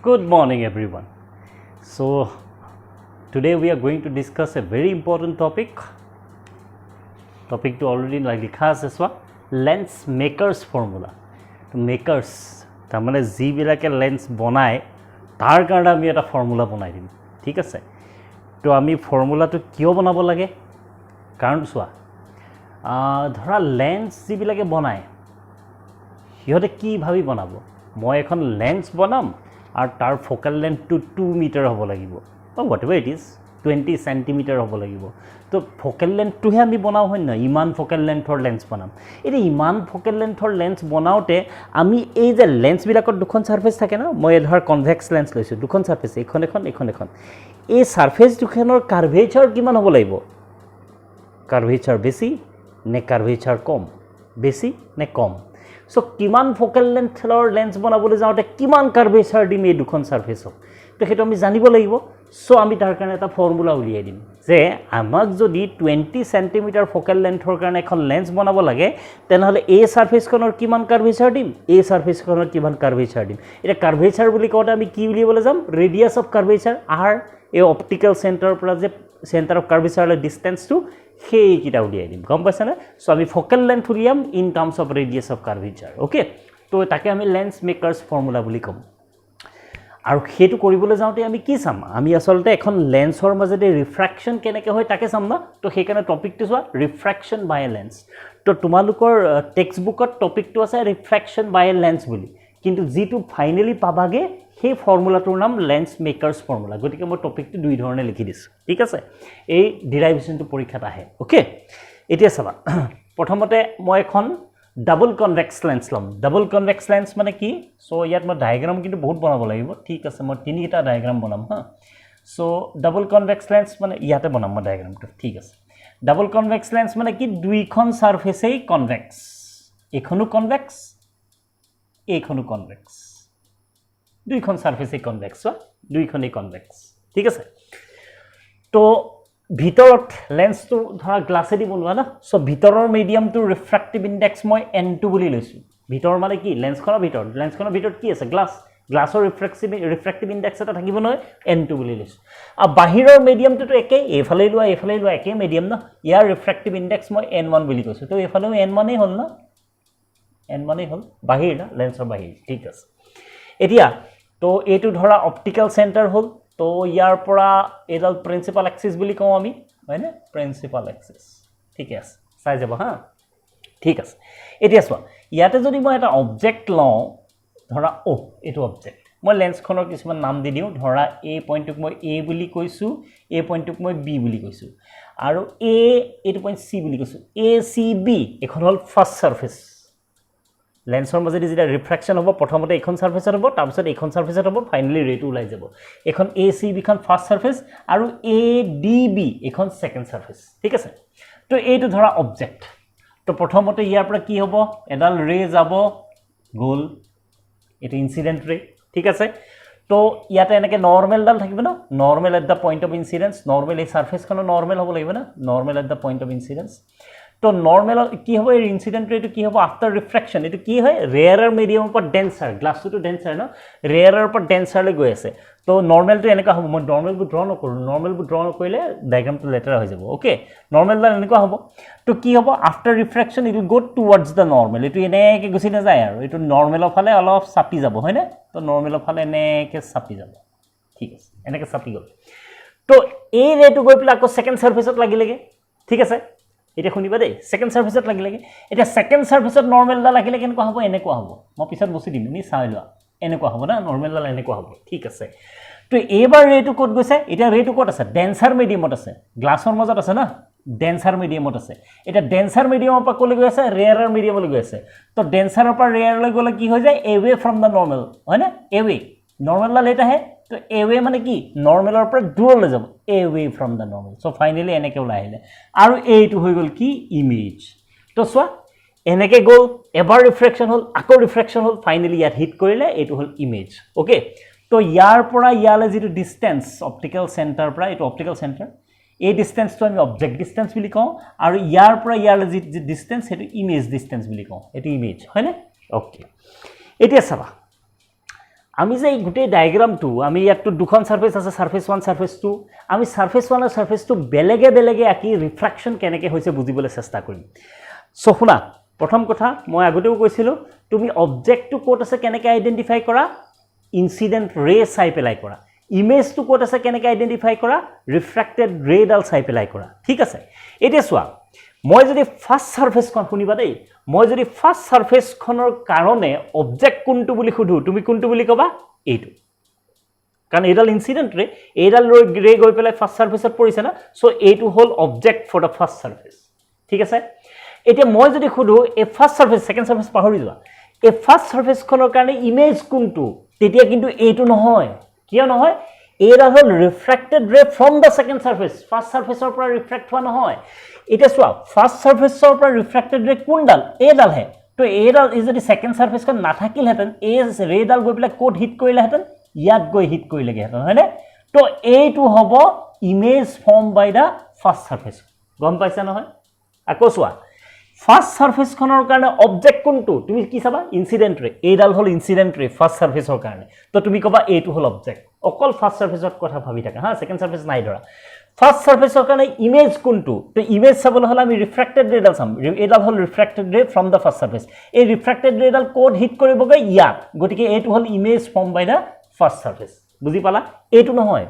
Good morning everyone. So today we are going to discuss a very important topic. Topic to already likha ase swa lens makers formula. To makers tamane ji bilake lens bonai tar karone ami eta formula bonai dim. Thik ase? To ami formula to kiyo bonabo lage? Karon swa dhora lens ji bilake bonai hiyote ki bhabi bonabo? Moi ekhon lens bonam আর তার focal length two 2 metre হ'ব লাগিব বা whatever it is 20 centimetre হ'ব লাগিব তো focal লেন্থটোহে আমি বনাও হয় না ইমান ফোকাল লেন্থৰ লেন্স বনাম এই ইমান ফোকাল লেন্থৰ লেন্স বনাওতে আমি এই যে লেন্স বিলাকৰ দুখন সাৰফেস থাকে না মই ধৰ কনভেক্স লেন্স লৈছো দুখন সাৰফেস এখন এই সাৰফেস দুখনৰ কাৰ্ভেচাৰ কিমান হ'ব লাগিব কাৰ্ভেচাৰ বেছি নে কাৰ্ভেচাৰ কম বেছি নে কম So, kiman focal length or lens bonabole jaote kiman curvature dim ei dukhon surface ok to hetu ami janibo lagibo so ami tar karone eta formula uliyai dim je amak jodi 20 cm focal length or karone ekhon lens bonabo lage tenhole a surface konor kiman curvature dim a surface konor kiman curvature dim eta curvature boli kote ami ki uliyabole jam radius of curvature r a optical center pora je center of curvature distance to সেই কিটা উলিয়াই দিম গম পাইছানে so আমি focal length উলিয়াম in terms of radius of curvature okay তো তাকে আমি লেন্স মেকার্স ফর্মুলা বুলি কম আৰু হেতু কৰিবলৈ যাওঁতে আমি কি চাম আমি আসলতে এখন লেন্সৰ মাজতে ৰিফ্ৰেকশন কেনেকৈ হয় তাকে চাম না তো সেইকাৰণে টপিকটো চোৱা ৰিফ্ৰেকশন বাই এ লেন্স তো তোমালোকৰ টেক্সট বুকত টপিকটো আছে ৰিফ্ৰেকশন বাই এ লেন্স বুলি কিন্তু যেটো ফাইনালি পাবাগে সেই ফৰ্মুলাটোৰ নাম লেন্স মেকাৰ্স ফৰ্মুলা গতিকে মই টপিকটো দুই ধৰণে লিখি দিছো ঠিক আছে এই ডেৰাইভেশনটো পৰীক্ষাত আহে ওকে এতিয়া চাবা প্ৰথমতে মই এখন ডাবল কনভেক্স লেন্স লম ডাবল কনভেক্স লেন্স মানে কি সো ইয়াত মই ডায়াগ্ৰাম কিন্তু বহুত বনাব লাগিব ঠিক আছে মই তিনিটা ডায়াগ্ৰাম বনাম হা সো ডাবল কনভেক্স লেন্স মানে ইয়াতে বনাম মই ডায়াগ্ৰামটো ঠিক আছে ডাবল কনভেক্স লেন্স মানে কি দুইখন সাৰফেসেই কনভেক্স এখনো কনভেক্স এইখনো কনভেক্স দুইখন সাৰফেসে কনভেক্স দুইখনেই কনভেক্স ঠিক আছে তো ভিতৰত লেন্সটো ধৰা গ্লাছেদি বনোৱা না সো ভিতৰৰ মিডিয়ামটো ৰিফ্ৰেক্টিভ ইনডেক্স মই n2 বুলি লৈছো ভিতৰ মানে কি লেন্সখনৰ ভিতৰত কি আছে গ্লাছৰ ৰিফ্ৰেক্টিভ ইনডেক্স এটা থাকিব নহয় n2 বুলি লৈছো আৰু বাহিৰৰ মিডিয়ামটো একেই এফালে লোৱা একে মিডিয়াম না ইয়াৰ ৰিফ্ৰেক্টিভ ইনডেক্স মই n1 বুলি কৈছো তো এফালেও n1 এই হ'ল না n1 এই হ'ল বাহিৰ না লেন্সৰ বাহিৰ ঠিক আছে এতিয়া তো এটো ধৰা অপটিক্যাল সেন্টাৰ হল তো ইয়াৰ পৰা এডাল প্ৰিন্সিপাল এক্সিস বুলি কওঁ আমি হয়নে প্ৰিন্সিপাল এক্সিস ঠিক আছে চাই যাব হা ঠিক আছে এতিয়া চোৱা ইয়াতে যদি মই এটা অবজেক্ট লওঁ ধৰা এটো অবজেক্ট মই লেন্সখনৰ কিছুমান নাম দি দিওঁ ধৰা এ পইণ্টক মই এ বুলি কৈছো এ পইণ্টক মই বি বুলি কৈছো আৰু এটো পইণ্ট সি বুলি কৈছো এ সি বি এখন হল ফাৰ্স্ট সাৰফেস লেন্সৰ মাজেদি যেটা ৰিফ্ৰেকশন হ'ব প্ৰথমতে এখন সাৰফেসত হ'ব তাৰ পিছত এখন সাৰফেসত হ'ব ফাইনালি ৰেটো ওলাই যাব এখন এ সি বি খন ফাৰ্স্ট সাৰফেস আৰু এ ডি বি এখন সেকেন্ড সাৰফেস ঠিক আছে তো এইটো ধৰা অবজেক্ট তো প্ৰথমতে ইয়াৰ পৰা কি হ'ব এডাল ৰে যাব গোল এটা ইনসিডেন্ট ৰে ঠিক আছে তো ইয়াতে এনেকে নৰমাল ডাল থাকিব না normal at the point of incidence normal এই সাৰফেসখনৰ নরমাল হ'ব লাগিব না normal at the point of incidence তো নরমাল কি হবে এই ইনসিডেন্ট রেটো কি হবে আফটার রিফ্রেকশন এটো কি হয় রেয়ারার মিডিয়াম পর ডেন্সার গ্লাস তো ডেন্সার না রেয়ারার পর ডেন্সারলে গৈ আছে তো নরমাল তো এনেকা হ'ব মই নরমাল বু ড্ৰ নকৰো নৰমাল বু ড্ৰ নকৰিলে ডায়াগ্ৰামটো লেটাৰ হৈ যাব ওকে নরমাল দাল এনেকা হ'ব তো কি হ'ব after refraction it will go towards the normal এটো এনেকে গুছি না যায় আৰু এটো নৰমালৰ ফালে অলপ চাপি যাব হয় না তো নৰমালৰ ফালে এনেকে চাপি যাব ঠিক আছে এনেকে চাপি গল তো এই ৰেটো গৈ পেলাই আকৌ সেকেন্ড সারফেসত লাগিলেগে ঠিক আছে এটা শুনিবা দেই সেকেন্ড সারফেসত লাগিলেগে এটা সেকেন্ড সারফেসত নরমাল দা লাগিলে কেনেকুৱা হ'ব এনেকুৱা হ'ব মই পিছত বসি দিম নি চাই লোৱা এনেকুৱা হ'ব না নৰমাল দা এনেকুৱা হ'ব ঠিক আছে তো এবাৰ ৰেটো ক'ত গৈছে এটা ৰেটো ক'ত আছে ডেন্সাৰ মিডিয়ামত আছে গ্লাছৰ মাজত আছে না ডেন্সাৰ মিডিয়ামত আছে এটা ডেন্সাৰ মিডিয়ামৰ পৰা ক'লৈ গৈ আছে ৰেয়াৰৰ মিডিয়ামলৈ গৈ আছে তো ডেন্সাৰৰ পৰা ৰেয়াৰলৈ গ'লে কি হৈ যায় এৱে ফ্ৰম দা নৰমাল হয় না এৱে নৰমাল দা লেট আহে তো এৱে মানে কি নৰমালৰ পৰা দূৰলৈ যাব away from the normal so finally এনেকে ওলাই আহিলে আৰু এইটো হৈ গল কি ইমেজ তো চোৱা এনেকে গল এবাৰ ৰিফ্ৰেকশন হল আকৌ ৰিফ্ৰেকশন হল ফাইনালি ইয়াত হিট কৰিলে এইটো হল ইমেজ ওকে তো ইয়াৰ পৰা ইয়ালে যেটো ডিসটেন্স অপটিক্যাল সেন্টাৰ পৰা এটো অপটিক্যাল সেন্টাৰ এই ডিসটেন্সটো আমি অবজেক্ট ডিসটেন্স বুলি কওঁ আৰু ইয়াৰ পৰা ইয়ালে যে ডিসটেন্স সেইটো ইমেজ ডিসটেন্স বুলি কওঁ এটো ইমেজ হয় না ওকে এতিয়া চাবা আমি যে এই গোটেই ডায়াগ্ৰামটো আমি ইয়াতটো দুখন সাৰফেস আছে সাৰফেস 1 সাৰফেস 2 আমি সাৰফেস 1 আৰু সাৰফেস 2 বেলেগে আকি ৰিফ্ৰাকচন কেনেকৈ হৈছে বুজিবলৈ চেষ্টা কৰিম সো শুনা প্ৰথম কথা মই আগতেও কৈছিলো তুমি অবজেক্টটো কোট আছে কেনেকৈ আইডেন্টিফাই কৰা ইনসিডেন্ট ৰে চাই পেলাই কৰা ইমেজটো কোট আছে কেনেকৈ আইডেন্টিফাই কৰা ৰিফ্ৰেক্টেড ৰে ডাল চাই পেলাই কৰা ঠিক আছে এতিয়া চোৱা মই যদি ফাৰ্স্ট সাৰফেসখন শুনিবা দেই মই যদি ফাৰ্স্ট সাৰফেসখনৰ কাৰণে অবজেক্ট কোনটো বুলি খুধু তুমি কোনটো বুলি কবা এইটো কাৰণ এডাল ইনসিডেন্ট ৰে এডাল ৰে গৈ পেলাই ফাৰ্স্ট সাৰফেসত পৰিছে না সো এইটো হল object for the first surface ঠিক আছে এতিয়া মই যদি খুধু এ ফাৰ্স্ট সাৰফেস সেকেন্ড সাৰফেস পাহৰি যোৱা এ ফাৰ্স্ট সাৰফেসখনৰ কাৰণে ইমেজ কোনটো তেতিয়া কিন্তু এইটো নহয় কিয় নহয় এডাল হল refracted ray from the second surface first সাৰফেসৰ পৰা ৰিফ্ৰেক্ট হোৱা নহয় এটা চোৱা ফাৰ্স্ট সাৰফেসৰ পৰা ৰিফ্ৰেক্টেড ৰে কোনডাল এডাল হে তো এডাল ইজ যদি সেকেন্ড সাৰফেসখন নাথাকিল হেতেন এ ৰেডাল গৈ পেলাই কোড হিট কৰিলে হেতেন ইয়াত গৈ হিট কৰিলেগে হেতেন হয়নে তো এইটো হ'ব image form by the first surface গম পাইছা নহয় আকৌ চোৱা ফাৰ্স্ট সাৰফেসখনৰ কাৰণে অবজেক্ট কোনটো তুমি কি চাবা ইনসিডেন্ট ৰে এডাল হল ইনসিডেন্ট ৰে ফাৰ্স্ট সাৰফেসৰ কাৰণে তো তুমি কবা এইটো হল অবজেক্ট অকল ফাৰ্স্ট সাৰফেসৰ কথা ভাবি থাকা হা সেকেন্ড সাৰফেস নাই ধৰা ফাৰ্স্ট সাৰফেসৰ কাৰণে ইমেজ কোনটো তো ইমেজ চাবলৈ হলে আমি ৰিফ্ৰেক্টেড ৰে ডাল চাম এডাল হল refracted ray from da first surface এই ৰিফ্ৰেক্টেড ৰে ডাল কোড হিট কৰিবগৈ ইয়াত গতিকে এইটো হল image form by the first surface বুজি পালা এইটো নহয়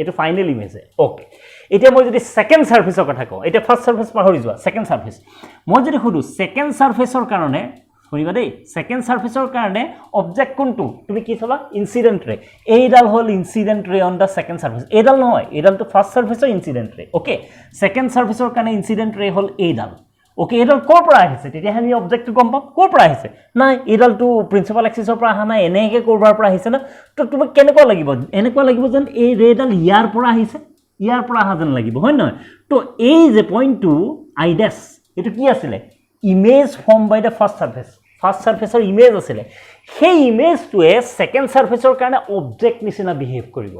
এটো ফাইনাল ইমেজ ওকে এতিয়া মই যদি সেকেন্ড সাৰফেসৰ কথা কওঁ এতিয়া ফাৰ্স্ট সাৰফেস পাহৰি যোৱা সেকেন্ড সাৰফেস মই যদি খুদু সেকেন্ড সাৰফেসৰ কাৰণে শুনিবা দেই সেকেন্ড সাৰফেসৰ কাৰণে অবজেক্ট কোনটো তুমি কি চাবা ইনসিডেন্ট ৰে এইডাল হল ইনসিডেন্ট ৰে অন দা সেকেন্ড সাৰফেস এইডাল নহয় এইডাল তো ফাৰ্স্ট সাৰফেসৰ ইনসিডেন্ট ৰে ওকে সেকেন্ড সাৰফেসৰ কাৰণে ইনসিডেন্ট ৰে হল এইডাল ওকে এডাল কোৰ পৰা আহিছে তেতিয়া আমি অবজেক্টটো গম পাম কোৰ পৰা আহিছে নাই এডাল তো প্ৰিন্সিপাল এক্সিসৰ পৰা আহা নাই এনেকে কোৰবাৰ পৰা আহিছে না তো তুমি কেনেকুৱা লাগিব এনেকুৱা লাগিব যেন এই ৰেডাল ইয়াৰ পৰা আহিছে ইয়াৰ পৰা আহা যেন লাগিব হয় নহয় তো এই যে পইণ্টটো আইডেস এটো কি আছিল image form by the first surface first সাৰফেসৰ ইমেজ আছিল সেই ইমেজটোৱে সেকেন্ড সাৰফেসৰ কাৰণে অবজেক্ট নিচিনা বিহেভ কৰিব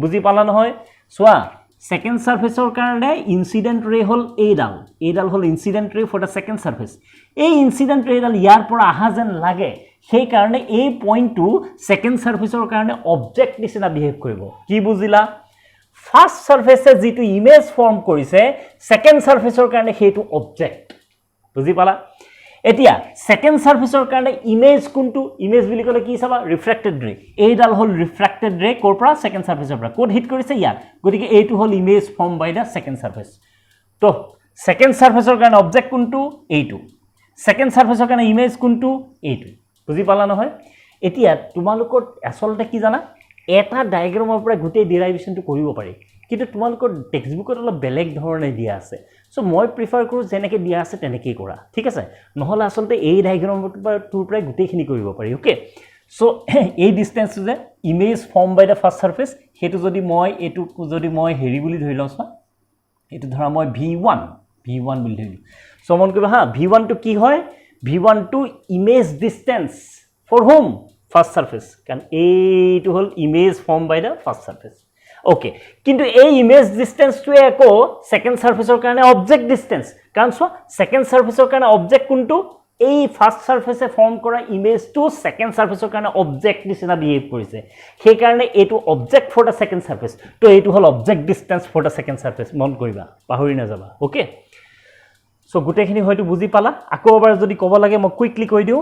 বুজি পালা নহয় চোৱা সেকেন্ড সাৰফেসৰ কাৰণে ইনসিডেন্ট ৰে হল এইডাল হল ইনসিডেন্ট ৰে ফৰ দা সেকেন্ড সাৰফেস এই ইনসিডেন্ট ৰেডাল ইয়াৰ পৰা আহা যেন লাগে সেই কাৰণে এই পইণ্টটো সেকেন্ড সাৰফেসৰ কাৰণে অবজেক্ট নিচিনা বিহেভ কৰিব কি বুজিলা ফাৰ্স্ট সাৰফেসে যেটো ইমেজ ফৰ্ম কৰিছে সেকেন্ড সাৰফেসৰ কাৰণে হেতু অবজেক্ট বুজি পালা এতিয়া সেকেন্ড সাৰফেসৰ কাৰণে ইমেজ কোনটো ইমেজ বুলি কলে কি চাবা ৰিফ্ৰেক্টেড ৰে এইডাল হল ৰিফ্ৰেক্টেড ৰে কোৰ পৰা সেকেন্ড সাৰফেসৰ পৰা কোড হিট কৰিছে ইয়াত গতিকে এইটো হল image form by the second surface তো সেকেন্ড সাৰফেসৰ কাৰণে অবজেক্ট কোনটো এইটো সেকেন্ড সাৰফেসৰ কাৰণে ইমেজ কোনটো এইটো বুজি পালা নহয় এতিয়া তোমালোকৰ আসলতে কি জানা এটা ডায়াগ্ৰামৰ পৰা গোটেই ডেৰাইভেশনটো কৰিব পাৰি কিন্তু তোমালোকৰ টেক্সটবুকত অলপ বেলেগ ধৰণে দিয়া আছে সো মই প্ৰিফাৰ কৰো যেনেকৈ দিয়া আছে তেনেকৈ কৰা ঠিক আছে নহলে আসলতে এই ডায়াগ্ৰামটোৰ পৰা গোটেইখিনি কৰিব পাৰি ওকে সো এই ডিসটেন্সটো যে image form by the first surface হেতু যদি মই হেৰি বুলি ধৰি লওঁ চোৱা এটো ধৰা মই v1 বুলি ধৰিলো সো মন কৰিবা হা v1 টো কি হয় v1 টো image distance from first surface কাৰণ এইটো হল image form by the first surface okay কিন্তু এই ইমেজ ডিসটেন্সটো একো সেকেন্ড সাৰফেসৰ কাৰণে অবজেক্ট ডিসটেন্স কাৰণ সো সেকেন্ড সাৰফেসৰ কাৰণে অবজেক্ট কোনটো এই ফাৰ্স্ট সাৰফেসে ফৰ্ম কৰা ইমেজটো সেকেন্ড সাৰফেসৰ কাৰণে অবজেক্ট নিচিনা বিহেভ কৰিছে সেই কাৰণে এটো object for the second surface তো এটো হল object distance for the second surface মন কৰিবা পাহৰি না যাবা ওকে সো গুটেখিনি হয়তো বুজি পালা আকৌ এবাৰ যদি ক'ব লাগে মই কুইকলি কৈ দিও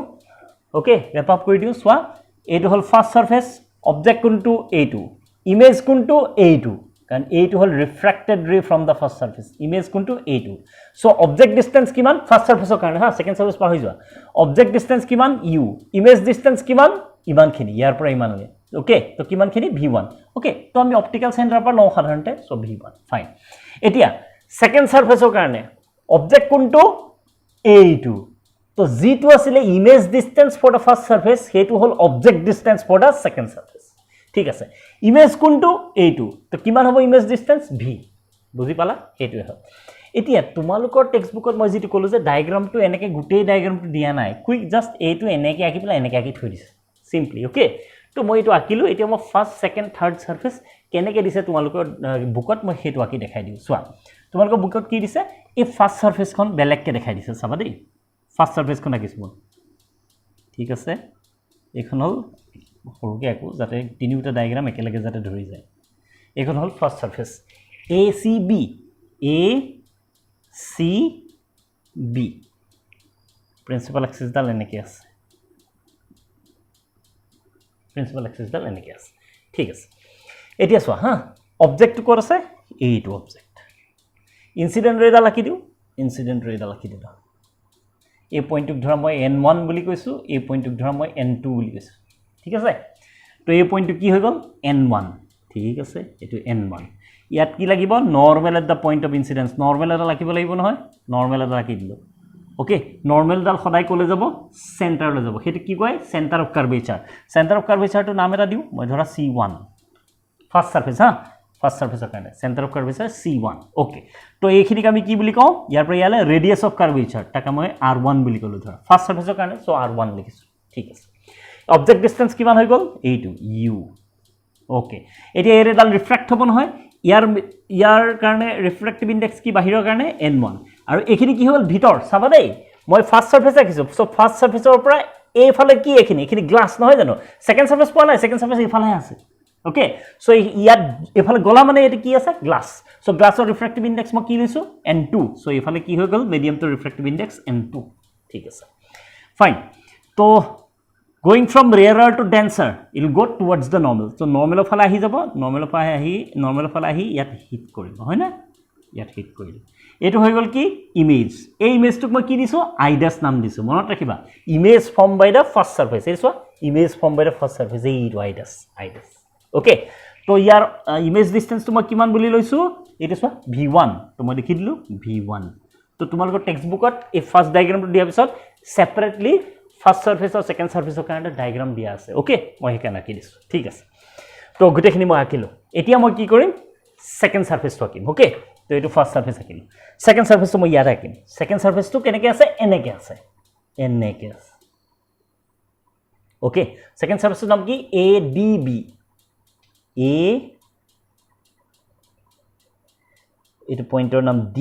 ওকে ৰেপ আপ কৰি দিও সোৱা এটো হল ফাৰ্স্ট সাৰফেস অবজেক্ট কোনটো এইটো ইমেজ কোনটো এইটো কাৰণ এইটো হল refracted ray from da first surface image কোনটো এইটো সো অবজেক্ট ডিসটেন্স কিমান ফাৰ্স্ট সাৰফেসৰ কাৰণে হা সেকেন্ড সাৰফেস পাহৰি যোৱা অবজেক্ট ডিসটেন্স কিমান ইউ ইমেজ ডিসটেন্স কিমান ইমানখিনি ইয়াৰ পৰা ইমানলৈ ওকে তো কিমানখিনি v1 ওকে তো আমি অপটিক্যাল সেন্টাৰৰ পৰা লওঁ সাধাৰণতে সো v1 ফাইন এতিয়া সেকেন্ড সাৰফেসৰ কাৰণে অবজেক্ট কোনটো এইটো তো যেটো আছিল image distance for the first surface হেতু হল object distance for the second surface ঠিক আছে ইমেজ কোনটো এইটো তো কিমান হ'ব ইমেজ ডিসটেন্স v বুজি পালা হেতুৱে হয় এতিয়া তোমালোকৰ টেক্সটবুকত মই যেটো কলো যে ডায়াগ্ৰামটো এনেকে গুটেই ডায়াগ্ৰামটো দিয়া নাই কুইক জাস্ট এইটো এনেকে আকি পেলাই এনেকে আকি থৈ দিছে সিম্পলি ওকে তো মই এটো আকিলো এতিয়া মই ফাৰ্স্ট সেকেন্ড থাৰ্ড সাৰফেস কেনেকে দিছে তোমালোকৰ বুকত মই হেতু আকি দেখাই দিও সোৱা তোমালোকৰ বুকত কি দিছে এই ফাৰ্স্ট সাৰফেসখন বেলেগকে দেখাই দিছে চাবা দেই ফাৰ্স্ট সাৰফেসখন আকিছো ঠিক আছে এখন হল সৰুকৈ আকো যাতে তিনিটা ডায়াগ্ৰাম একেলগে যাতে ধৰি যায় এইখন হ'ল first surface ACB ACB principal axis ডাল এনেকৈ আছে প্ৰিন্সিপাল এক্সিস ডাল এনেকৈ আছে ঠিক আছে এতিয়া চোৱা হা অবজেক্টটো ক'ত আছে এইটো অবজেক্ট ইনসিডেন্ট ৰে ডাল আঁকি দিও ইনসিডেন্ট ৰে ডাল আঁকি দিও এই পইণ্টটোক ধৰা মই n1 বুলি কৈছো এই পইণ্টটোক ধৰা মই n2 বুলি কৈছো ঠিক আছে তো এই পইণ্টটো কি হৈ গ'ল n1 ঠিক আছে এটো n1 ইয়াত কি লাগিব normal at the point of incidence normal এটা রাখিব লাগিব নহয় নরমাল এটা রাখি দিলো ওকে নরমাল ডাল সদায় কলে যাব সেন্টাৰলৈ যাব হেতু কি কয় সেন্টাৰ অফ কাৰ্ভেচাৰ তো নাম এটা দিও মই ধৰা C1 ফাৰ্স্ট সাৰফেস হা ফাৰ্স্ট সাৰফেসৰ কাৰণে centre of curvature C1 okay তো এইখিনিক আমি কি বুলি কওঁ ইয়াৰ পৰা ইয়ালে ৰেডিয়াস অফ কাৰ্ভেচাৰ তাকে মই R1 বুলি কলো ধৰা ফাৰ্স্ট সাৰফেসৰ কাৰণে সো R1 লিখিছো ঠিক আছে অবজেক্ট ডিসটেন্স কিমান হৈ গল এইটো u ওকে এতিয়া এৰে ডাল ৰিফ্ৰেক্ট হ'ব নহয় ইয়াৰ কাৰণে ৰিফ্ৰেক্টিভ ইনডেক্স কি বাহিৰৰ কাৰণে n1 আৰু এখিনি কি হ'ল ভিতৰ চাবা দেই মই ফাৰ্স্ট সাৰফেস ৰাখিছো সো ফাৰ্স্ট সাৰফেসৰ পৰা এই ফালে কি এখিনি গ্লাস নহয় জানো সেকেন্ড সাৰফেস পোৱা নাই সেকেন্ড সারফেস ইফালে আছে ওকে সো ইয়াত এফালে গলা মানে এটা কি আছে গ্লাস সো গ্লাসৰ ৰিফ্ৰেক্টিভ ইনডেক্স মই কি লৈছো n2 সো এফালে কি হৈ গল মিডিয়ামটোৰ ৰিফ্ৰেক্টিভ ইনডেক্স n2 ঠিক আছে ফাইন তো going from rarer to denser it will go towards the normal so normal ফলে আহি যাব normal ফলে আহি ইয়াত হিট কৰিব হয় না ইয়াত হিট কৰিল এটো হৈ গল কি ইমেজ এই ইমেজটোক মই কি দিছো আইডাস নাম দিছো মনত ৰাখিবা image form by the first surface এইছো image form by the first surface এই আইডাস ওকে তো ইয়াৰ ইমেজ ডিসটেন্স তো মই কিমান বুলি লৈছো এটো চোৱা v1 তো মই লিখি দিলো v1 তো তোমালোকৰ টেক্সট বুকত এই ফাৰ্স্ট ডায়াগ্ৰামটো দিয়া পিছত সেপাৰেটলি ফাৰ্স্ট সাৰফেস আৰ সেকেন্ড সাৰফেসৰ কাৰণে ডায়াগ্ৰাম দিয়া আছে ওকে মই হেকান আঁকি দিছো ঠিক আছে তো গুটেখিনি মই আঁকিলো এতিয়া মই কি কৰিম সেকেন্ড সারফেসটো আঁকিম ওকে তো এটো ফার্স্ট সারফেস আঁকিম সেকেন্ড সারফেসটো মই ইয়াত আঁকিম সেকেন্ড সারফেসটো কেনেকৈ আছে এনেকৈ আছে ওকে সেকেন্ড সাৰফেসৰ নাম কি ADB এটো পয়েন্টৰ নাম D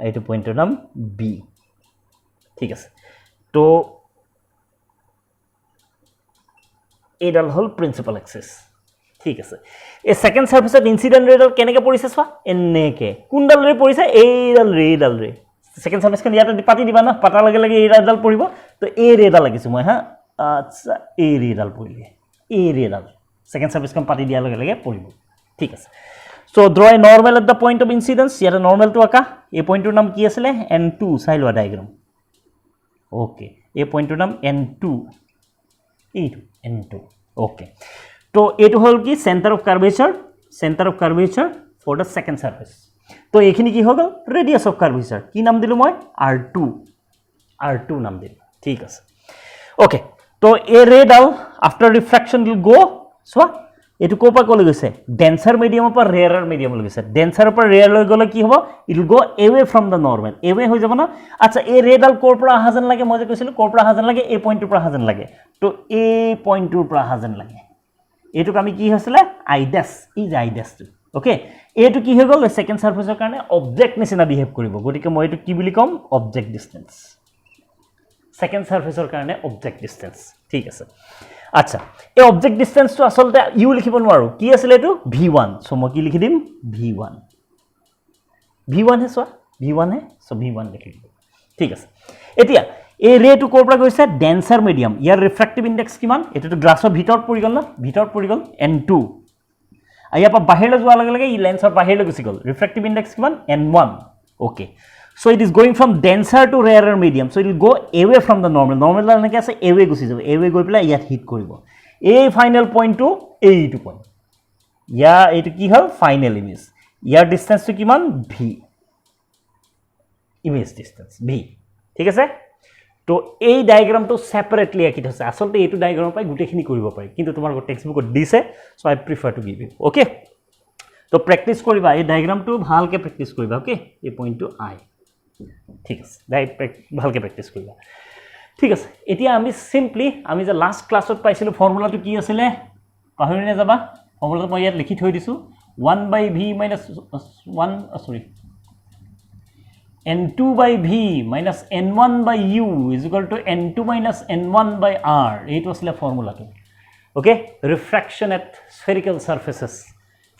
এটো পয়েন্টৰ নাম B ঠিক আছে তো এডাল হল প্ৰিন্সিপাল এক্সিস ঠিক আছে এই সেকেন্ড সাৰফেসত ইনসিডেন্ট ৰেডাল কেনেকৈ পৰিছে চোৱা এনেকৈ কোনডাল ৰে পৰিছে এইডাল ৰে সেকেন্ড সাৰফেস খন ইয়াতে পাতি দিবা না পাতাৰ লগে লগে এইডাল পৰিব তো এই ৰেডাল লাগিছে মই হা আচ্ছা এই ৰেডাল পৰিলে এই ৰেডাল সেকেন্ড সাৰফেস খন পাতি দিয়াৰ লগে লগে পৰিব ঠিক আছে so draw a normal at the point of incidence ইয়াতে নৰমালটো আকা এই পয়েন্টৰ নাম কি আছিল n2 চাই লোৱা ডায়াগ্ৰাম ওকে এই পয়েন্টৰ নাম n2 এইটো n2 ওকে তো এটো হল কি centre of curvature for the second surface তো এখিনি কি হল রেডিয়াস অফ কার্ভেচার কি নাম দিলো মই r2 নাম দিলো ঠিক আছে ওকে তো এ রে ডাল after refraction will go so এটো কোপা কলে গৈছে ডেন্সার মিডিয়ামৰ পৰা ৰেয়াৰৰ মিডিয়ামলৈ গৈছে ডেন্সাৰৰ পৰা ৰেয়াৰলৈ গলে কি হ'ব it will go away from the normal away হৈ যাব না আচ্ছা এই ৰে ডাল কোৰ পৰা আহা যেন লাগে মই যে কৈছিলো কোৰ পৰা আহা যেন লাগে এই পইণ্টৰ পৰা আহা যেন লাগে তো এই পইণ্টৰ পৰা আহা যেন লাগে এটোক আমি কি হৈছিলে আইডাস আইডাসটো ওকে এটো কি হৈ গল সেকেন্ড সাৰফেসৰ কাৰণে অবজেক্ট নিচিনা বিহেভ কৰিব গতিকে মই এটো কি বুলি কম অবজেক্ট ডিসটেন্স সেকেন্ড সাৰফেসৰ কাৰণে অবজেক্ট ডিসটেন্স ঠিক আছে আচ্ছা এই অবজেক্ট ডিসটেন্স তো আসলতে ইউ লিখিব নোৱাৰো কি আছিল এটো v1 সো মই কি লিখি দিম v1 হে সো v1 হে সো v1 লিখি দিম ঠিক আছে এতিয়া এই ৰেটো কোৰ পৰা গৈছে ডেন্সাৰ মিডিয়াম ইয়াৰ ৰিফ্ৰেক্টিভ ইনডেক্স কিমান এটো তো গ্লাছৰ ভিতৰত পৰি গল না ভিতৰত পৰি গল n2 আইয়া পা বাহিৰলৈ যোৱাৰ লগে লগে ই লেন্সৰ বাহিৰলৈ গুচি গল ৰিফ্ৰেক্টিভ ইনডেক্স কিমান n1 okay so it is going from denser to rarer medium so it will go away from the normal এনেকৈ আছে away গুচি যাব away গৈ পেলাই ইয়াত হিট কৰিব এই ফাইনাল পয়েন্টটো এইটো পয়েন্ট ইয়া এইটো কি হল ফাইনাল ইমেজ ইয়াৰ ডিসটেন্সটো কিমান v ইমেজ ডিসটেন্স v ঠিক আছে তো এই ডায়াগ্ৰামটো সেপাৰেটলি আঁকি থৈছে আসলতে এইটো ডায়াগ্ৰামৰ পাই গুটেখিনি কৰিব পাৰি কিন্তু তোমাৰ টেক্সট বুকত দিছে so I prefer to give you okay তো প্ৰ্যাকটিস কৰিবা এই ডায়াগ্ৰামটো ভালকে প্ৰ্যাকটিস কৰিবা ওকে এই পয়েন্টটো আই ঠিক আছে ভালকে প্ৰ্যাকটিস কৰিবা ঠিক আছে এতিয়া আমি সিম্পলি আমি যে লাস্ট ক্লাছত পাইছিলো ফর্মুলাটো কি আছিল পাহৰি না যাবা ফর্মুলাটো মই ইয়াত লিখি থৈ দিছো 1/v - 1 sorry n2/v minus n1/u is equal to n2 minus n1/r এইটো আছিল ফর্মুলাটো okay refraction at spherical surfaces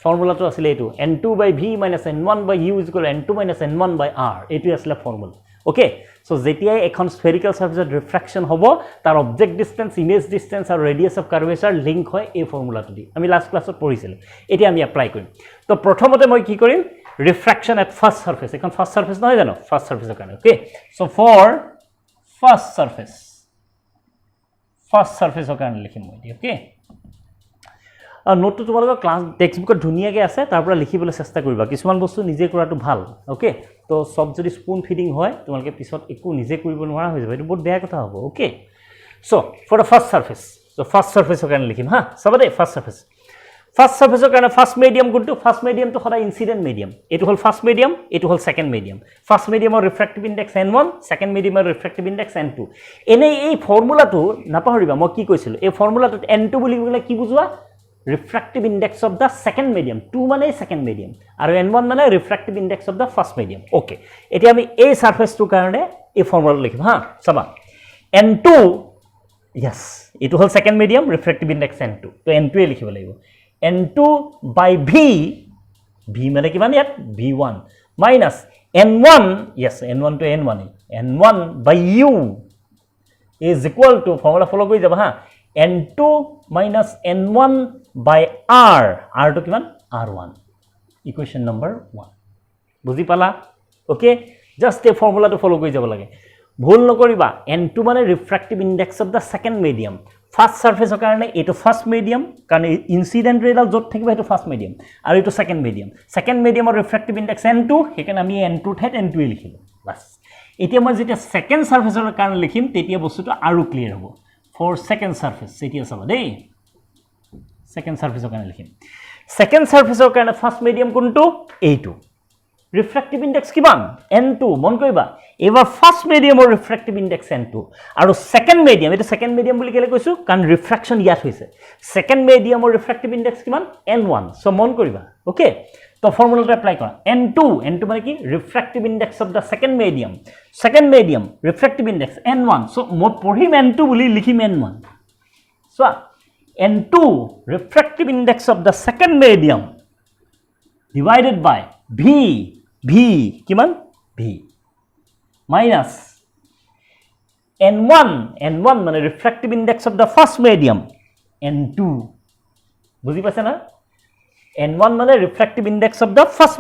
formula to asile etu n2 by v minus n1 by u is equal to n2 minus n1 by r etu asile formula okay so jetia ekhon spherical surface refraction hobo tar object distance image distance or radius of curvature link hoy ei formula to di ami last class ot porisilu eti ami apply korim to prothomote moi ki korim refraction at first surface ekhon first surface noy jano first surface okane okay so for first surface okane likhim moi okay note তো তোমালোকৰ class text বুকত ধুনিয়াকে আছে তাৰ পৰা লিখিবলৈ চেষ্টা কৰিবা কিছুমান বস্তু নিজে কৰাটো ভাল ওকে তো সব যদি স্পুন ফিডিং হয় তোমালোকে পিছত একো নিজে কৰিব নোৱাৰা হৈ যাব এটো বহুত বেয়া কথা হ'ব okay so for the first surface so first সাৰফেসৰ কাৰণে লিখিম হা সবতে ফাৰ্স্ট সাৰফেসৰ কাৰণে ফাৰ্স্ট মিডিয়াম কোনটো ফাৰ্স্ট মিডিয়াম তো সদায় ইনসিডেন্ট মিডিয়াম এটো হল ফাৰ্স্ট মিডিয়াম এটো হল সেকেন্ড মিডিয়াম ফাৰ্স্ট মিডিয়ামৰ ৰিফ্ৰেক্টিভ ইনডেক্স n1 সেকেন্ড মিডিয়ামৰ ৰিফ্ৰেক্টিভ ইনডেক্স n2 এনে এই ফৰ্মুলাটো নাপাহৰিবা মই কি কৈছিলো এই ফৰ্মুলাটোত n2 বুলি ক'লে কি বুজোৱা refractive index of the second medium 2 মানে second medium আৰু n1 মানে refractive index of the first medium okay এতিয়া আমি এই সারফেস টু কাৰণে এই ফৰ্মুলা লিখিম হা চাবা n2 yes এটো হল second medium refractive index n2 তো n2 এ লিখিব লাগিব n2 by v মানে কিমান ইয়াত v1 minus n1 yes n1 to n1 n1 by u is equal to formula follow কৰি যাব হা n2 minus n1 by r r to kiman r1 equation number 1 বুজি পালা ওকে জাস্ট এই formula তো ফলো কৰি যাব লাগে ভুল নকৰিবা n2 মানে refractive index of the second medium first সাৰফেসৰ কাৰণে এটো ফাৰ্স্ট মিডিয়াম কাৰণ ইনসিডেন্ট ৰেডাল যত থাকিব এটো ফাৰ্স্ট মিডিয়াম আৰু এটো সেকেন্ড মিডিয়ামৰ ৰিফ্ৰেক্টিভ ইনডেক্স n2 হেকাৰণে আমি n2 ঠাইত n2 এ লিখিলো বাস এতিয়া মই যেতিয়া সেকেন্ড সাৰফেসৰ কাৰণে লিখিম তেতিয়া বস্তুটো আৰু ক্লিয়াৰ হ'ব for second surface এতিয়া চাবা দেই second surface ওখানে লিখিম second surface ওখানে first medium কোনটো a2 refractive index কিমান n2 মন কৰিবা এবাৰ first medium or refractive index n2 আৰু second medium এটা second medium বুলি কেলে কৈছো কাৰণ refraction ইয়াত হৈছে second medium or refractive index কিমান n1 সো মন কৰিবা ওকে তো ফৰ্মুলাটা এপ্লাই কৰা n2 মানে কি refractive index of the second medium refractive index n1 so মই পঢ়িম n2 বুলি লিখিম n1 so n2 refractive index of the second medium divided by v কিমান v minus n1 মানে refractive index of the first medium n2 বুজি পাইছা না n1 মানে refractive index of the first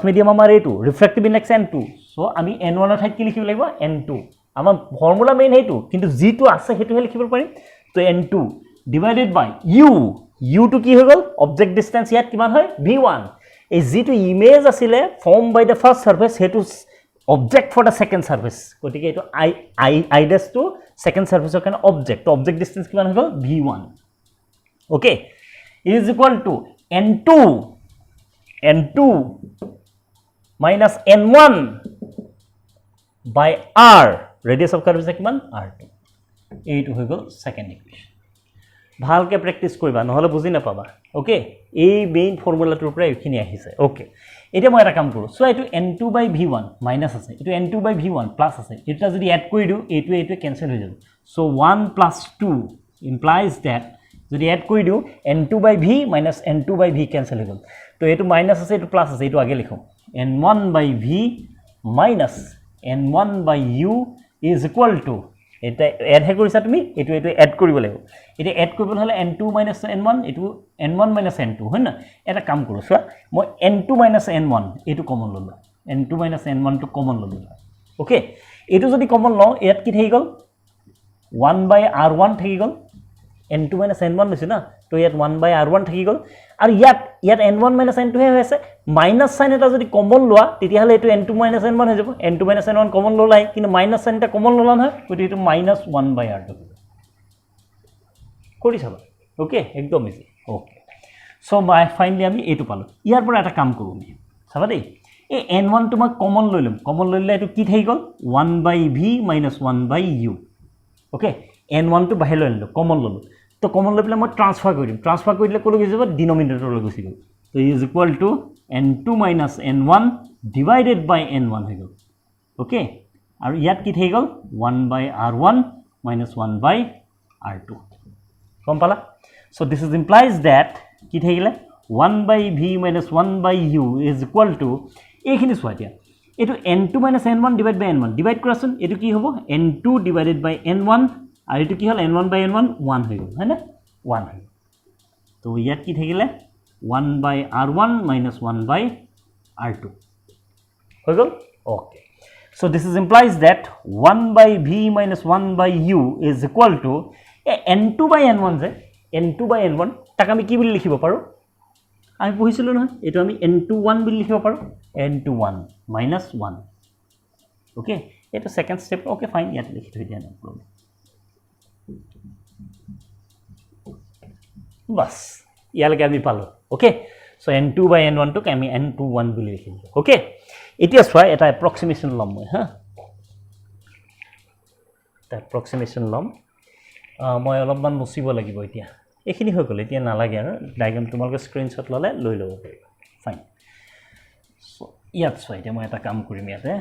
medium আমাৰ এটো refractive index n2 so আমি n1 ৰ ঠাইত কি লিখিব লাগিব n2 আমাৰ ফৰ্মুলা মেইন হেতু কিন্তু যেটো আছে হেতুহে লিখিব পাৰিম তো n2 divided by u to কি হৈ গল object distance ইয়াত কিমান হয় v1 এই যেটো ইমেজ আছিল form by the first surface হেতু object for the second surface গতিকে এটো i dash to second surface ৰ কাৰণে object distance কিমান হৈ গল v1 okay is equal to n2 minus n1 by r radius of curvature কিমান r2 এইটো হৈ গল সেকেন্ড ইকুয়েশন ভালকে প্র্যাকটিস কৰিবা নহলে বুজি নাপাবা ওকে এই মেইন ফৰ্মুলাটোৰ পৰা এইখিনি আহিছে ওকে এতিয়া মই এটা কাম কৰো সো এটো n2 by v1 মাইনাস আছে এটো n2 by v1 প্লাস আছে এটা যদি এড কৰি দিও এইটো ক্যান্সেল হৈ যাব সো 1 plus 2 implies that যদি এড কৰি দিও n2 by v minus n2 by v cancel হৈ গল তো এটো মাইনাস আছে এটো প্লাস আছে এটো আগে লিখো n1 by v minus n1 by u is equal to এটা এড হে কৰিছা তুমি এটো এড কৰিব লাগিব এটা এড কৰিব হলে n2 minus n1 এটো n1 minus n2 হয় না এটা কাম কৰো সো মই n2 minus n1 এটো কমন ললো n2 minus n1 টো কমন ললো ওকে এটো যদি কমন লও ইয়াত কি থাকি গল 1 by r1 থাকি গল n2 minus n1 লৈছে না তো ইয়াত 1 by r1 থাকি গল আৰু ইয়াত n1 minus n2 হে হৈছে মাইনাস সাইন এটা যদি কমন লোৱা তেতিয়া হলে এটো n2 minus n1 হৈ যাব n2 minus n1 কমন ললাই কিন্তু মাইনাস সাইন এটা কমন ললা নহয় গতি এটো minus 1 by r2 কৰি চাবা ওকে একদম ইজি ওকে সো ফাইনালি আমি এটো পালো ইয়াৰ পৰা এটা কাম কৰো আমি চাবা দেই এই n1 টো মই কমন লইলে এটো কি থাকি গল 1 by v minus 1 by u okay n1 টো বাহিৰ লইলো কমন ললো তো কমন লৈ পেলাই মই ট্ৰান্সফাৰ কৰি দিলে কলৈ গৈ যাব ডিনোমিনেটৰলৈ গুচি গল তো is equal to n2 minus n1 divided by n1 হৈ গল ওকে আৰু ইয়াত কি থাকি গল 1 by r1 minus 1 by r2 কম পালা So this is implies that কি থাকিলে 1/v minus 1/u is equal to এইখিনি চোৱা এতিয়া এটো n2 minus n1 divided by n1 divide কৰাচোন এটো কি হ'ব n2 divided by n1 আৰু এটো কি হ'ল n1 by n1 1 হৈ গ'ল হয়নে 1 হৈ তো ইয়াত কি থাকিলে 1 by r1 minus 1 by r2 হৈ গ'ল okay so this is implies that 1 by v minus 1 by u is equal to n2 by n1 যে n2 by n1 তাক আমি কি বুলি লিখিব পাৰো আমি পঢ়িছিলো নহয় এটো আমি n21 বুলি লিখিব পাৰো n21 minus 1 okay এটো সেকেন্ড স্টেপ okay ফাইন ইয়াত লিখি থৈ দিয়া না প্ৰবলেম বাস ইয়ালৈকে আমি পালো okay so n2 by n1 টোক আমি n21 বুলি লিখিম okay এতিয়া চোৱা এটা এপ্ৰক্সিমেশন লম মই হা তা এপ্ৰক্সিমেশন লম মই অলপমান মুছিব লাগিব এতিয়া এখিনি হৈ গ'ল এতিয়া নালাগে আৰু ডায়াগ্ৰাম তোমালোকে স্ক্ৰিনশ্বট ললে লৈ লব পাৰিবা ফাইন সো ইয়াত চোৱা এতিয়া মই এটা কাম কৰিম ইয়াতে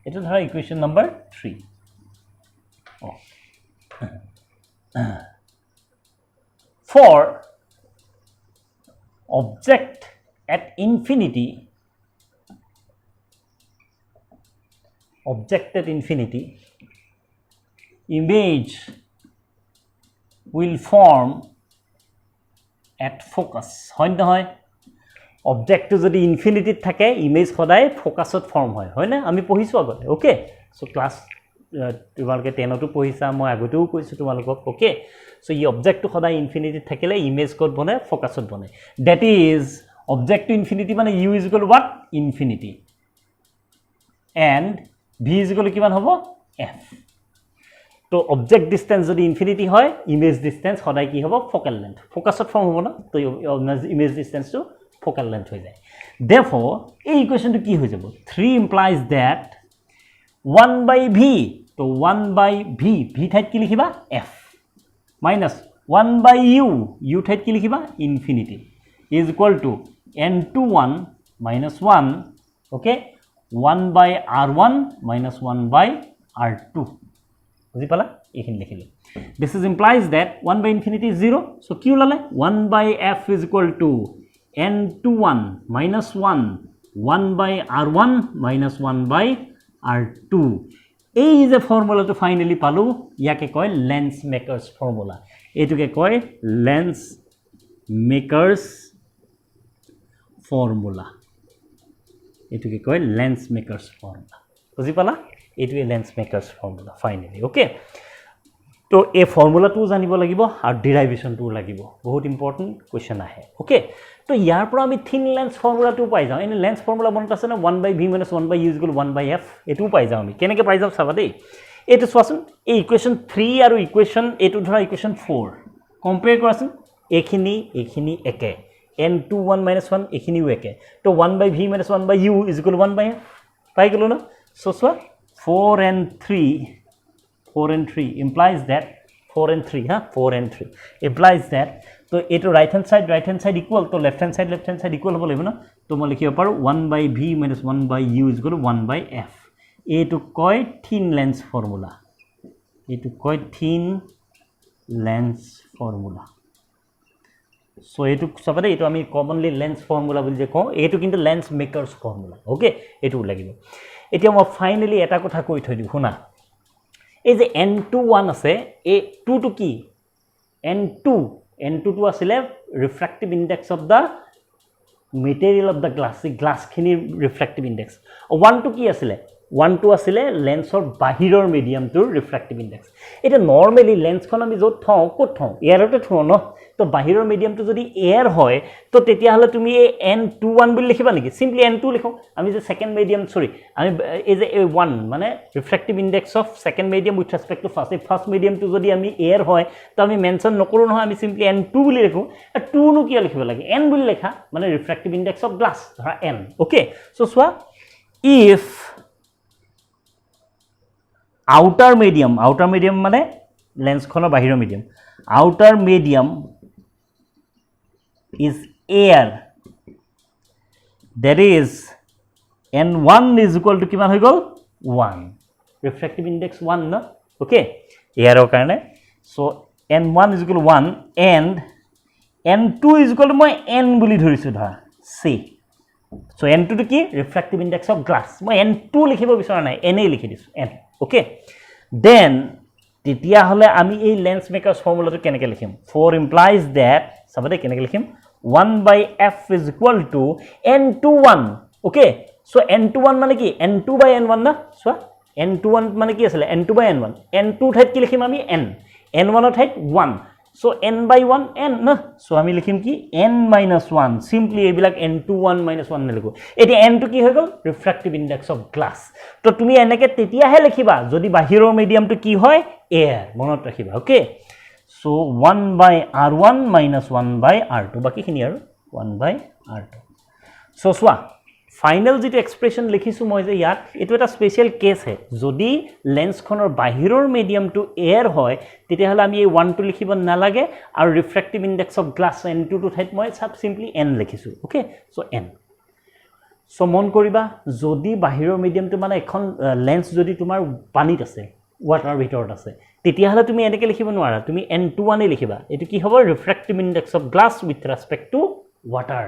এটা ধৰা equation number 3 for object at infinity image will form at focus হয় নহয় object যদি infinity থাকে image সদায় ফোকাসত ফর্ম হয় না আমি পঢ়িছো আগতে ওকে সো ক্লাস তোমালোকে 10 তো পঢ়িছা মই আগতেও কৈছো তোমালোকক ওকে সো এই অবজেক্টটো সদায় ইনফিনিটি থাকিলে ইমেজ কোড বনে ফোকাসত বনে that is object to infinity মানে u is equal what infinity and v is equal কিমান হ'ব f তো অবজেক্ট ডিসটেন্স যদি ইনফিনিটি হয় ইমেজ ডিসটেন্স সদায় কি হ'ব ফোকাল লেন্থ ফোকাসত ফর্ম হ'ব না তো image distance to focal length হৈ যায় therefore এই ইকুয়েশনটো কি হৈ যাব 3 implies that 1 by v তো 1 by v v ঠাইত কি লিখিবা f minus 1 by u ঠাইত কি লিখিবা infinity is equal to n21 minus 1 okay 1 by r1 minus 1 by r2 বুঝি পালা এইখিনি লিখিলে this is implies that 1 by infinity is 0 so কি ওলালে 1 by f is equal to n21 minus 1 1 by r1 minus 1 by r2 এই যে ফর্মুলাটো finally পালো ইয়াকে কয় লেন্স মেকার্স ফর্মুলা এটুকে কয় লেন্স মেকার্স ফর্মুলা এটুকে কয় লেন্স মেকার্স ফর্মুলা বুঝি পালা এটুকে lens makers formula finally okay তো এই ফর্মুলাটো জানিব লাগিব আৰু ডেৰাইভেশনটো লাগিব বহুত ইম্পৰ্টেন্ট কোৱেশ্চন আহে ওকে তো ইয়াৰ পৰা আমি থিন লেন্স ফর্মুলাটো পাই যাওঁ এনে লেন্স ফর্মুলা মনত আছে না 1 by v minus 1 by u is equal to 1 by f এটো পাই যাওঁ আমি কেনেকৈ পাই যাওঁ চাবা দেই এটো চোৱাচোন এই ইকুৱেশ্যন 3 আৰু ইকুৱেশ্যন এটো ধৰা ইকুৱেশ্যন 4 কম্পেয়াৰ কৰাচোন এখিনি একে n21 minus 1 এখিনিও একে তো 1 by v minus 1 by u is equal to 1 by f পাই গলো না সো চোৱা 4 and 3 implies that 4 and 3 implies that so eto right hand side equal to left hand side equal hobo lebo na to mo likhibo paru 1 by v minus 1 by u is equal to 1 by f eto koy thin lens formula so eto sabade eto ami commonly lens formula boli je ko eto kintu lens makers formula okay eto lagibo etia mo finally eta kotha koi thoi di huna এই যে n21 আছে এই 2 to কি n2 to আসলে refractive index of da material of the glass খিনি refractive index 1 to কি আসলে 1 to আসলে লেন্সৰ বাহিৰৰ মিডিয়ামটোৰ ৰিফ্ৰ্যাক্টিভ ইনডেক্স এটা নৰমালি লেন্সখন আমি যত থওঁ কত থওঁ এয়াৰতে থওঁ ন তো বাহিৰৰ মিডিয়ামটো যদি এয়াৰ হয় তো তেতিয়া হলে তুমি এই n21 বুলি লিখিবা নেকি সিম্পলি n2 লিখো আমি যে সেকেন্ড মিডিয়াম সরি আমি এই যে 1 মানে refractive index of second medium with respect to first মিডিয়ামটো যদি আমি এয়াৰ হয় তো আমি মেনশন নকৰো নহয় আমি সিম্পলি n2 বুলি লিখো আর 2 নো কি লিখিব লাগে n বুলি লেখা মানে রিফ্র্যাক্টিভ ইনডেক্স অফ গ্লাস ধৰা n okay so soya if outer medium মানে lens খনৰ বাহিৰৰ medium outer medium is air that is n1 is equal to কিমান হৈ গল 1 refractive index 1 no okay এয়াৰৰ কাৰণে সো n1 = 1 and n2 = মই n বুলি ধৰিছো ধৰা c সো n2 টো কি ৰিফ্ৰেক্টিভ ইনডেক্স অফ গ্লাছ মই n2 লিখিব বিচৰা নাই n এ লিখি দিছো n ওকে দেন তেতিয়া হলে আমি এই লেন্স মেকার্স ফর্মুলাটো কেনেকৈ লিখিম 4 implies that সবতে কেনেকৈ লিখিম 1/f = n21 okay so n21 মানে কি n2/n1 না সো n21 মানে কি আছিল n2/n1 n2 ঠাইত কি লিখিম আমি n n1 ঠাইত 1 so n/1 n না so আমি লিখিম কি n-1 simply এইবিলাক n21 - 1 লিখো এটি n টো কি হৈ গল রিফ্র্যাক্টিভ ইনডেক্স অফ গ্লাস তো তুমি এনেকে তেতিয়াহে লিখিবা যদি বাহিৰৰ মিডিয়ামটো কি হয় এয়াৰ মনত ৰাখিবা ওকে so 1/r1 - 1/r2 বাকিখিনি আৰু 1/r2 so সোৱা ফাইনাল যেটো এক্সপ্ৰেশন লিখিছো মই যে ইয়াত এটো এটা স্পেশাল কেস হে যদি লেন্সখনৰ বাহিৰৰ মিডিয়ামটো এয়াৰ হয় তেতিয়া হলে আমি এই 1 টো লিখিব নালাগে আৰু refractive index of glass n2 টো ঠাইত মই সব সিম্পলি n লিখিছো ওকে সো n সো মন কৰিবা যদি বাহিৰৰ মিডিয়ামটো মানে এখন লেন্স যদি তোমাৰ পানীত আছে ওয়াটাৰ ভিতৰত আছে তেতিয়া হলে তুমি এনেকৈ লিখিব নোৱাৰা তুমি n21 এ লিখিবা এটো কি হ'ব refractive index of glass with respect to water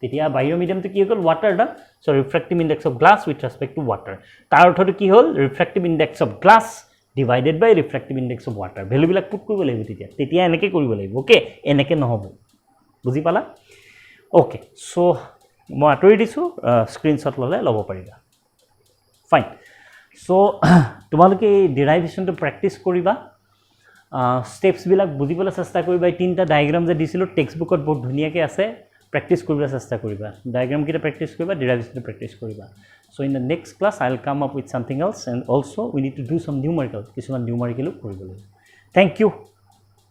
তেতিয়া বাহিৰৰ মিডিয়ামটো কি হ'ল ওয়াটাৰ দা so refractive index of glass with respect to water তাৰ অৰ্থটো কি হ'ল refractive index of glass divided by refractive index of water value বিলাক পুট কৰিব লাগিব তেতিয়া এনেকৈ কৰিব লাগিব ওকে এনেকৈ নহব বুজি পালা ওকে সো মই আঁতৰি দিছো স্ক্ৰিনশ্বট ললে ল'ব পাৰিবা ফাইন সো তোমালোকে ডেৰাইভেশনটো প্ৰ্যাকটিছ কৰিবা স্টেপস বিলাক বুজিবলৈ চেষ্টা কৰিবা এই তিনটা ডায়াগ্ৰাম যে দিছিলো টেক্সট বুকত বহুত ধুনিয়াকৈ আছে practice কৰিবলৈ চেষ্টা কৰিবা diagram kita practice কৰিবা derivation practice কৰিবা so in the next class I'll come up with something else and also we need to do some numerical কিছুমান numerical কৰিব লাগিব thank you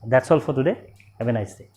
that's all for today have a nice day